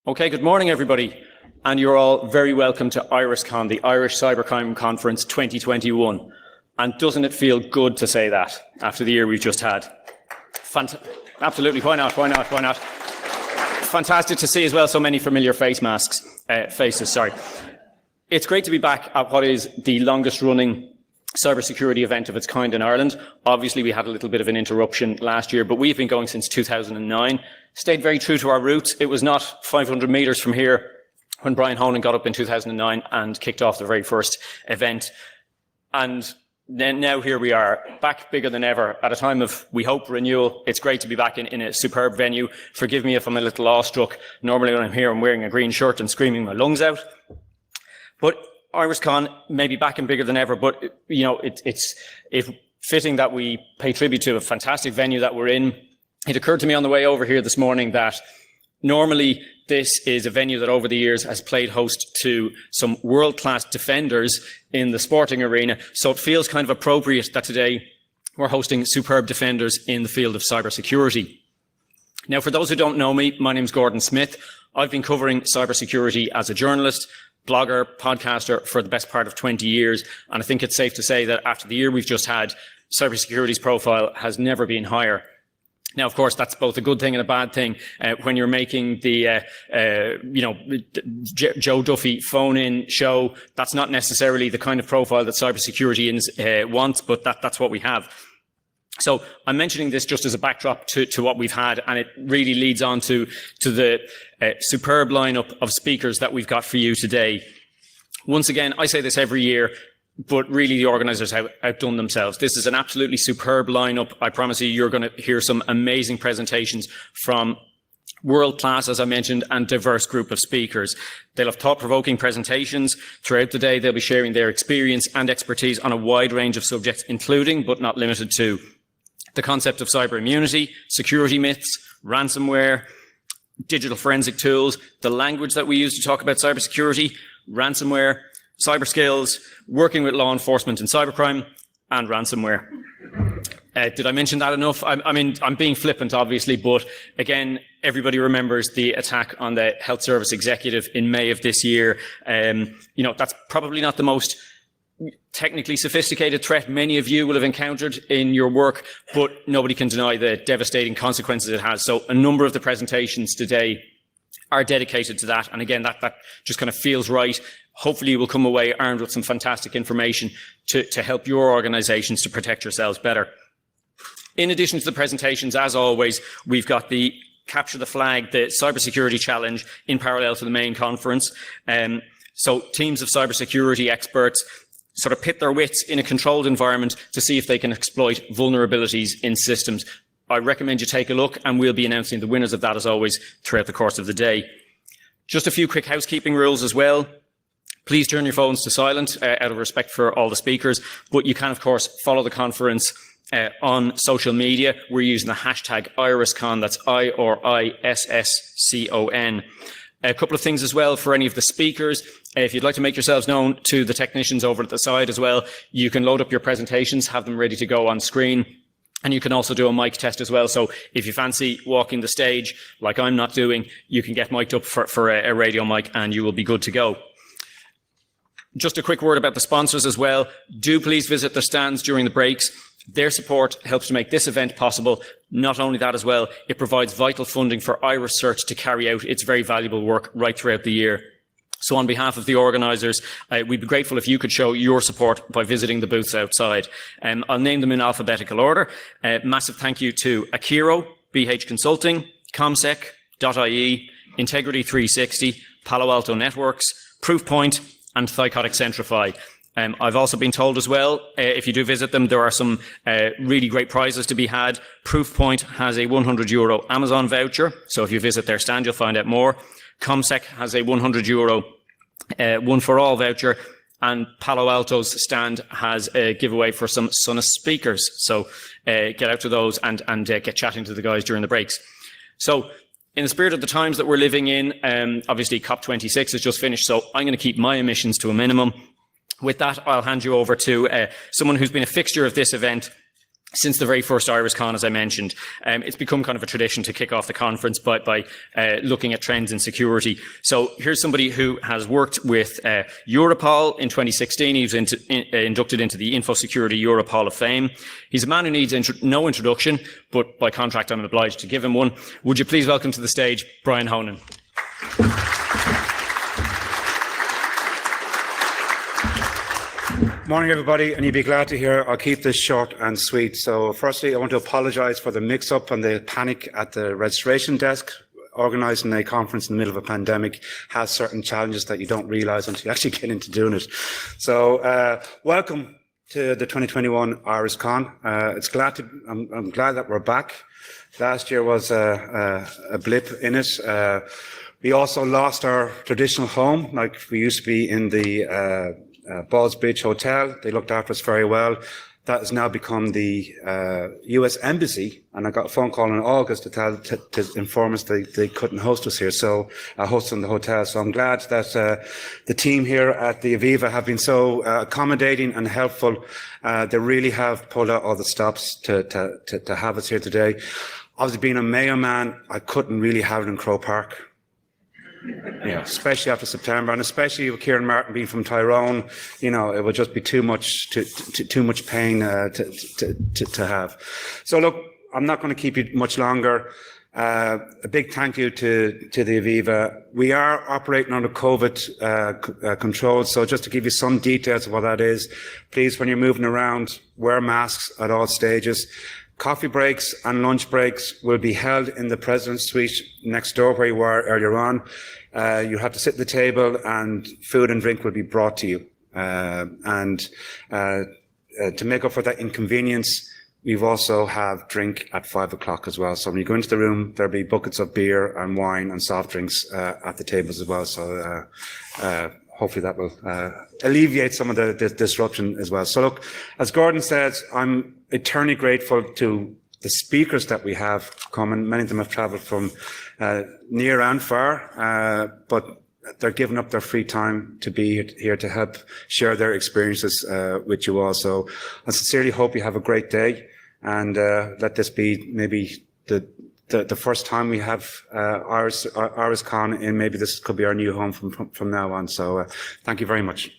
Okay, good morning, everybody. And you're all very welcome to IrisCon, the Irish Cybercrime Conference 2021. And doesn't it feel good to say that after the year we've just had? Absolutely, why not? Fantastic to see as well so many familiar faces. It's great to be back at what is the longest running cybersecurity event of its kind in Ireland. Obviously, we had a little bit of an interruption last year, but we've been going since 2009. Stayed very true to our roots. It was not 500 metres from here when Brian Honan got up in 2009 and kicked off the very first event. And then now here we are, back bigger than ever at a time of, we hope, renewal. It's great to be back in a superb venue. Forgive me if I'm a little awestruck. Normally when I'm here, I'm wearing a green shirt and screaming my lungs out. But IrisCon may be back and bigger than ever, but you know, it's fitting that we pay tribute to a fantastic venue that we're in. It occurred to me on the way over here this morning that normally this is a venue that over the years has played host to some world-class defenders in the sporting arena. So it feels kind of appropriate that today we're hosting superb defenders in the field of cybersecurity. Now, for those who don't know me, my name's Gordon Smith. I've been covering cybersecurity as a journalist, blogger, podcaster for the best part of 20 years. And I think it's safe to say that after the year we've just had, cybersecurity's profile has never been higher. Now, of course, that's both a good thing and a bad thing. When you're making the, Joe Duffy phone-in show, that's not necessarily the kind of profile that cybersecurity wants, but that's what we have. So I'm mentioning this just as a backdrop to what we've had, and it really leads on to the superb lineup of speakers that we've got for you today. Once again, I say this every year, but really the organisers have outdone themselves. This is an absolutely superb lineup. I promise you're going to hear some amazing presentations from world-class, as I mentioned, and diverse group of speakers. They'll have thought-provoking presentations. Throughout the day, they'll be sharing their experience and expertise on a wide range of subjects, including, but not limited to, the concept of cyber immunity, security myths, ransomware, digital forensic tools, the language that we use to talk about cybersecurity, ransomware, cyber skills, working with law enforcement in cybercrime, and ransomware. Did I mention that enough? I mean, I'm being flippant, obviously, but again, everybody remembers the attack on the health service executive in May of this year. That's probably not the most technically sophisticated threat many of you will have encountered in your work, but nobody can deny the devastating consequences it has. So a number of the presentations today are dedicated to that. And again, that just kind of feels right. Hopefully you will come away armed with some fantastic information to help your organizations to protect yourselves better. In addition to the presentations, as always, we've got the Capture the Flag, the cybersecurity challenge in parallel to the main conference. So teams of cybersecurity experts sort of pit their wits in a controlled environment to see if they can exploit vulnerabilities in systems. I recommend you take a look, and we'll be announcing the winners of that, as always, throughout the course of the day. Just a few quick housekeeping rules as well. Please turn your phones to silent out of respect for all the speakers, but you can, of course, follow the conference on social media. We're using the hashtag IrisCon, that's IRISSCON. A couple of things as well for any of the speakers. If you'd like to make yourselves known to the technicians over at the side as well, you can load up your presentations, have them ready to go on screen. And you can also do a mic test as well. So if you fancy walking the stage, like I'm not doing, you can get mic'd up for a radio mic and you will be good to go. Just a quick word about the sponsors as well. Do please visit the stands during the breaks. Their support helps to make this event possible. Not only that as well, it provides vital funding for Irish Search to carry out its very valuable work right throughout the year. So on behalf of the organisers, we'd be grateful if you could show your support by visiting the booths outside. I'll name them in alphabetical order. Massive thank you to Akiro, BH Consulting, Comsec.ie, Integrity 360, Palo Alto Networks, Proofpoint, and Thycotic Centrify. I've also been told as well, if you do visit them, there are some really great prizes to be had. Proofpoint has a €100 Amazon voucher, so if you visit their stand, you'll find out more. Comsec has a €100 One for All voucher, and Palo Alto's stand has a giveaway for some Sonos speakers. So get out to those and get chatting to the guys during the breaks. So in the spirit of the times that we're living in, obviously COP26 has just finished, so I'm going to keep my emissions to a minimum. With that, I'll hand you over to someone who's been a fixture of this event since the very first IrisCon, as I mentioned. It's become kind of a tradition to kick off the conference by looking at trends in security. So here's somebody who has worked with Europol in 2016. He was inducted into the Info Security Europe Hall of Fame. He's a man who needs no introduction, but by contract I'm obliged to give him one. Would you please welcome to the stage Brian Honan. Morning, everybody, and you'll be glad to hear I'll keep this short and sweet. So firstly, I want to apologise for the mix-up and the panic at the registration desk. Organising a conference in the middle of a pandemic has certain challenges that you don't realise until you actually get into doing it. So welcome to the 2021 IrisCon. I'm glad that we're back. Last year was a blip in it. We also lost our traditional home, like we used to be in the Ballsbridge Hotel. They looked after us very well. That has now become the US Embassy, and I got a phone call in August to inform us they couldn't host us here, so host in the hotel. So I'm glad that the team here at the Aviva have been so accommodating and helpful. They really have pulled out all the stops to have us here today. Obviously, being a Mayo man, I couldn't really have it in Croke Park. Yeah, especially after September, and especially with Kieran Martin being from Tyrone, it would just be too much pain to have. So look, I'm not going to keep you much longer. A big thank you to the Aviva. We are operating under COVID controls, so just to give you some details of what that is, please, when you're moving around, wear masks at all stages. Coffee breaks and lunch breaks will be held in the President's Suite next door where you were earlier on. You have to sit at the table and food and drink will be brought to you. To make up for that inconvenience, we've also have drink at 5 o'clock as well. So when you go into the room, there'll be buckets of beer and wine and soft drinks at the tables as well. So hopefully that will alleviate some of the disruption as well. So look, as Gordon says, I'm eternally grateful to the speakers that we have coming. Many of them have travelled from near and far, but they're giving up their free time to be here to help share their experiences with you all. So I sincerely hope you have a great day, and let this be maybe the first time we have IrisCon, and maybe this could be our new home from now on. So thank you very much.